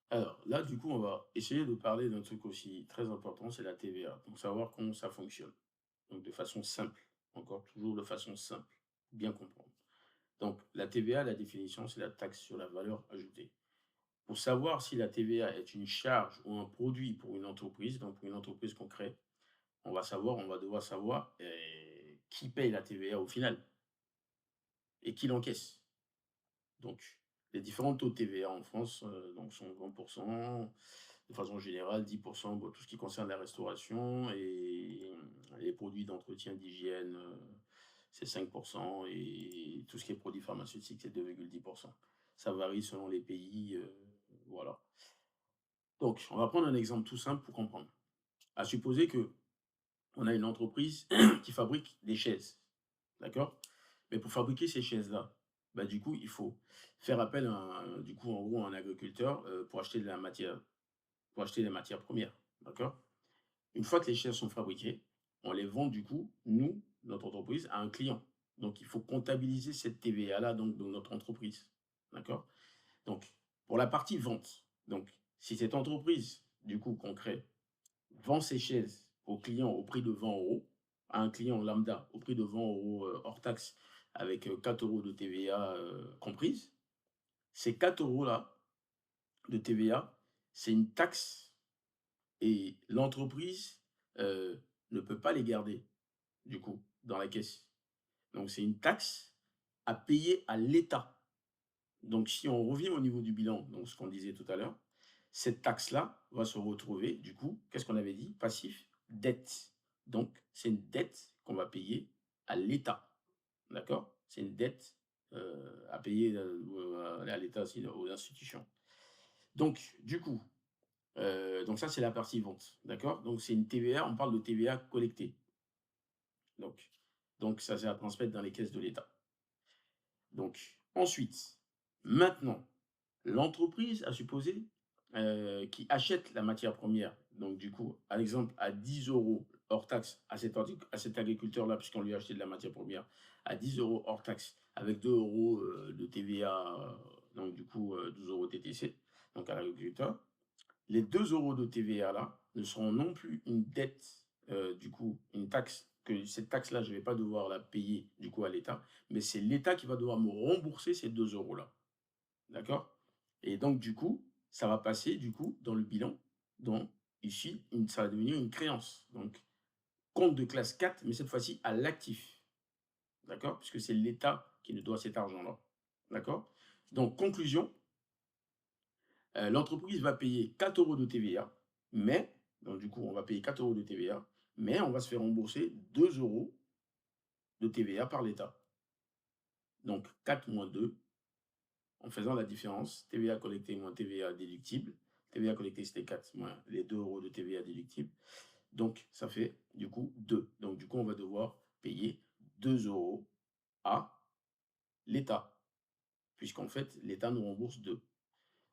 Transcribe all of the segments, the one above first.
Alors là, du coup, on va essayer de parler d'un truc aussi très important, c'est la TVA. Donc savoir comment ça fonctionne. Donc de façon simple, encore toujours de façon simple, bien comprendre. Donc la TVA, la définition, c'est la taxe sur la valeur ajoutée. Pour savoir si la TVA est une charge ou un produit pour une entreprise, donc pour une entreprise qu'on crée, on va devoir savoir qui paye la TVA au final et qui l'encaisse. Donc, les différents taux de TVA en France donc sont 20%, de façon générale, 10% pour tout ce qui concerne la restauration et les produits d'entretien d'hygiène, c'est 5% et tout ce qui est produits pharmaceutiques, c'est 2,10%. Ça varie selon les pays, voilà. Donc, on va prendre un exemple tout simple pour comprendre. À supposer que on a une entreprise qui fabrique des chaises, d'accord? Mais pour fabriquer ces chaises-là, bah, du coup, il faut faire appel à du coup, en gros, à un agriculteur, pour acheter de la matière pour acheter les matières premières, d'accord? Une fois que les chaises sont fabriquées, on les vend du coup, nous, notre entreprise, à un client. Donc il faut comptabiliser cette TVA-là donc dans notre entreprise, d'accord? Donc pour la partie vente, donc si cette entreprise, du coup, qu'on crée, vend ses chaises au client au prix de 20 €, à un client lambda au prix de 20 € hors taxe avec 4 € de TVA comprise, ces 4 € là de TVA, c'est une taxe et l'entreprise ne peut pas les garder, du coup, dans la caisse. Donc c'est une taxe à payer à l'État. Donc si on revient au niveau du bilan, donc ce qu'on disait tout à l'heure, cette taxe-là va se retrouver, du coup, qu'est-ce qu'on avait dit? Passif, dette. Donc c'est une dette qu'on va payer à l'État. D'accord? C'est une dette à payer à l'État, aussi, aux institutions. Donc, du coup, donc ça, c'est la partie vente. D'accord? Donc c'est une TVA, on parle de TVA collectée. Donc, donc ça, c'est à transmettre dans les caisses de l'État. Donc, ensuite, maintenant, l'entreprise, à supposer, qui achète la matière première, donc du coup, à l'exemple, à 10 € hors taxe à cet agriculteur-là, puisqu'on lui a acheté de la matière première, à 10 € hors taxe, avec 2 € de TVA, donc du coup, 12 € TTC, donc à l'agriculteur. Les 2 € de TVA-là ne seront non plus une dette, du coup, une taxe, que cette taxe-là, je ne vais pas devoir la payer, du coup, à l'État, mais c'est l'État qui va devoir me rembourser ces 2 € là. D'accord? Et donc, du coup, ça va passer, du coup, dans le bilan, donc, ici, ça va devenir une créance. Donc, compte de classe 4, mais cette fois-ci à l'actif. D'accord? Puisque c'est l'État qui nous doit cet argent-là. D'accord? Donc, conclusion, l'entreprise va payer 4 € de TVA, mais, donc du coup, on va payer 4 € de TVA, mais on va se faire rembourser 2 € de TVA par l'État. Donc 4 moins 2, en faisant la différence, TVA collectée moins TVA déductible. TVA collectée, c'était 4 moins les 2 € de TVA déductible. Donc, ça fait du coup 2. Donc, du coup, on va devoir payer 2 € à l'État, puisqu'en fait, l'État nous rembourse 2.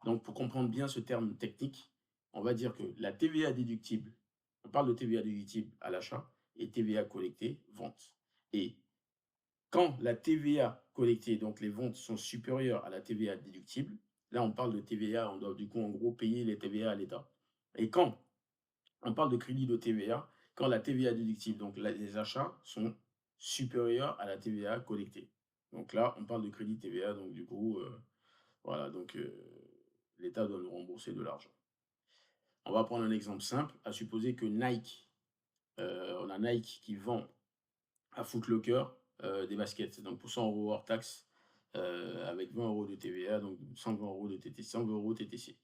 Donc, pour comprendre bien ce terme technique, on va dire que la TVA déductible, on parle de TVA déductible à l'achat et TVA collectée, vente. Et quand la TVA collectée, donc les ventes, sont supérieures à la TVA déductible, là, on parle de TVA, on doit du coup, en gros, payer les TVA à l'État. Et quand on parle de crédit de TVA, quand la TVA déductible, donc les achats, sont supérieurs à la TVA collectée. Donc là, on parle de crédit TVA, donc du coup, voilà, donc l'État doit nous rembourser de l'argent. On va prendre un exemple simple, à supposer que Nike, on a Nike qui vend à Foot Locker des baskets, donc pour 100 € hors taxe, avec 20 € de TVA, donc 120 € de TTC, 120 € TTC.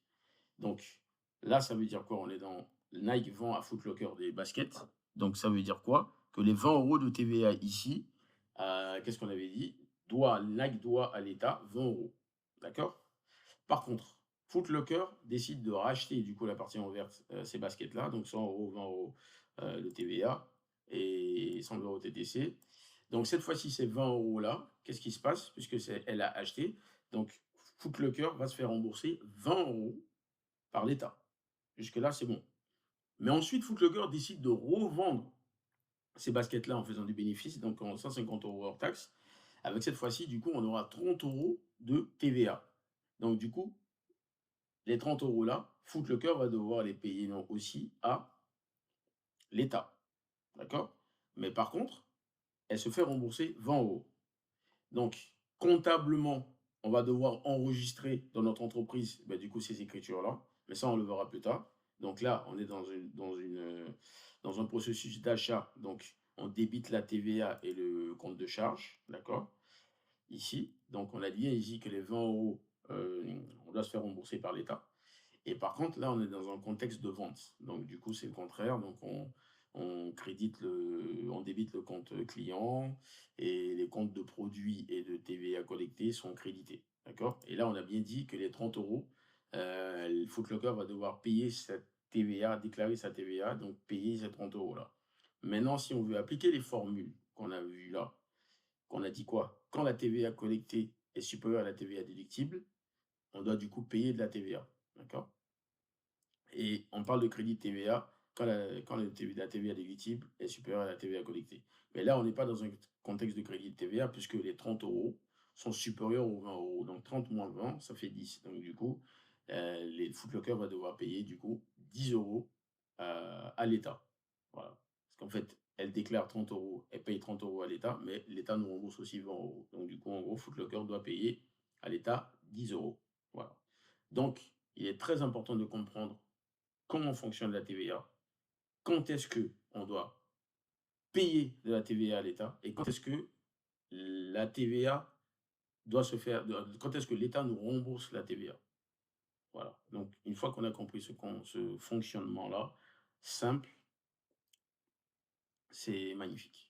Donc là, ça veut dire quoi? On est dans Nike vend à Foot Locker des baskets. Donc ça veut dire quoi? Que les 20 € de TVA ici, qu'est-ce qu'on avait dit? Nike doit à l'État 20 €. D'accord? Par contre, Foot Locker décide de racheter du coup la partie en verte, ces baskets-là, donc 100 €, 20 € de TVA et 100 € TTC. Donc cette fois-ci, ces 20 € là, qu'est-ce qui se passe? Puisque c'est elle a acheté, donc Foot Locker va se faire rembourser 20 € par l'État. Jusque-là, c'est bon. Mais ensuite, Foot Locker décide de revendre ces baskets-là en faisant du bénéfice, donc en 150 € hors taxe. Avec cette fois-ci, du coup, on aura 30 € de TVA. Donc du coup, les 30 € là, Footlocker va devoir les payer non aussi à l'État, d'accord? Mais par contre, elle se fait rembourser 20 €. Donc, comptablement, on va devoir enregistrer dans notre entreprise, bah, du coup, ces écritures-là. Mais ça, on le verra plus tard. Donc là, on est dans un processus d'achat. Donc, on débite la TVA et le compte de charge, d'accord? Ici. Donc, on a dit ici que les 20 €, on doit se faire rembourser par l'État. Et par contre, là, on est dans un contexte de vente. Donc, du coup, c'est le contraire. Donc, on débite le compte client et les comptes de produits et de TVA collectés sont crédités. D'accord? Et là, on a bien dit que les 30 €, le Footlocker va devoir payer cette TVA, déclarer sa TVA, donc payer ces 30 € là. Maintenant, si on veut appliquer les formules qu'on a vues là, qu'on a dit quoi? Quand la TVA collectée est supérieure à la TVA déductible, on doit du coup payer de la TVA. D'accord? Et on parle de crédit de TVA quand la TVA déductible est supérieure à la TVA collectée. Mais là, on n'est pas dans un contexte de crédit de TVA puisque les 30 € sont supérieurs aux 20 €. Donc 30 moins 20, ça fait 10. Donc du coup, les Footlocker va devoir payer du coup 10 € à l'État. Voilà. Parce qu'en fait, elle déclare 30 €, elle paye 30 € à l'État, mais l'État nous rembourse aussi 20 €. Donc du coup, en gros, Footlocker doit payer à l'État 10 €. Voilà. Donc, il est très important de comprendre comment fonctionne la TVA, quand est-ce que on doit payer de la TVA à l'État et quand est-ce que la TVA doit se faire, quand est-ce que l'État nous rembourse la TVA. Voilà. Donc, une fois qu'on a compris ce fonctionnement-là, simple, c'est magnifique.